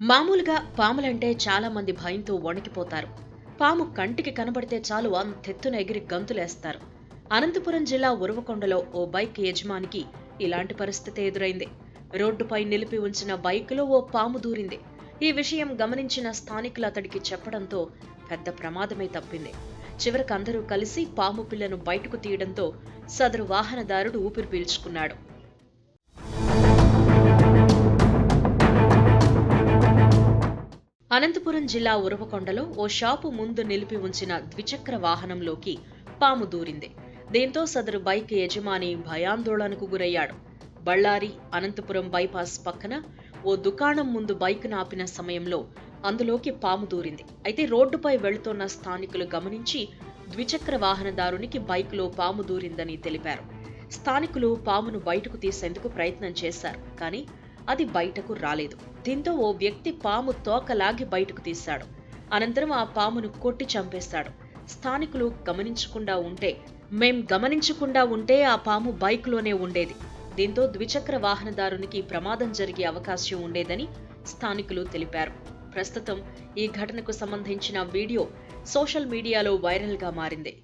మామూలుగా పాములంటే చాలా మంది భయంతో వణికిపోతారు. పాము కంటికి కనబడితే చాలు అంతెత్తున ఎగిరి గంతులేస్తారు. అనంతపురం జిల్లా ఉరవకొండలో ఓ బైక్ యజమానికి ఇలాంటి పరిస్థితి ఎదురైంది. రోడ్డుపై నిలిపి ఉంచిన బైకులో ఓ పాము దూరింది. ఈ విషయం గమనించిన స్థానికులు అతడికి చెప్పడంతో పెద్ద ప్రమాదమే తప్పింది. చివరికి అందరూ కలిసి పాము పిల్లను బయటకు తీయడంతో సదరు వాహనదారుడు ఊపిరి పీల్చుకున్నాడు. అనంతపురం జిల్లా ఉరవకొండలో ఓ షాపు ముందు నిలిపి ఉంచిన ద్విచక్ర వాహనంలోకి పాము దూరింది. దీంతో సదరు బైక్ యజమాని భయాందోళనకు గురయ్యాడు. బళ్ళారి అనంతపురం బైపాస్ పక్కన ఓ దుకాణం ముందు బైక్ ఆపిన సమయంలో అందులోకి పాము దూరింది. అయితే రోడ్డుపై వెళుతోన్న స్థానికులు గమనించి ద్విచక్ర వాహనదారునికి బైకులో పాము దూరిందని తెలిపారు. స్థానికులు పామును బయటకు తీసేందుకు ప్రయత్నం చేశారు, కానీ అది బయటకు రాలేదు. దీంతో ఓ వ్యక్తి పాము తోకలాగి బయటకు తీశాడు. అనంతరం ఆ పామును కొట్టి చంపేశాడు. స్థానికులు గమనించకుండా ఉంటే ఆ పాము బైక్లోనే ఉండేది. దీంతో ద్విచక్ర వాహనదారునికి ప్రమాదం జరిగే అవకాశం ఉండేదని స్థానికులు తెలిపారు. ప్రస్తుతం ఈ ఘటనకు సంబంధించిన వీడియో సోషల్ మీడియాలో వైరల్గా మారింది.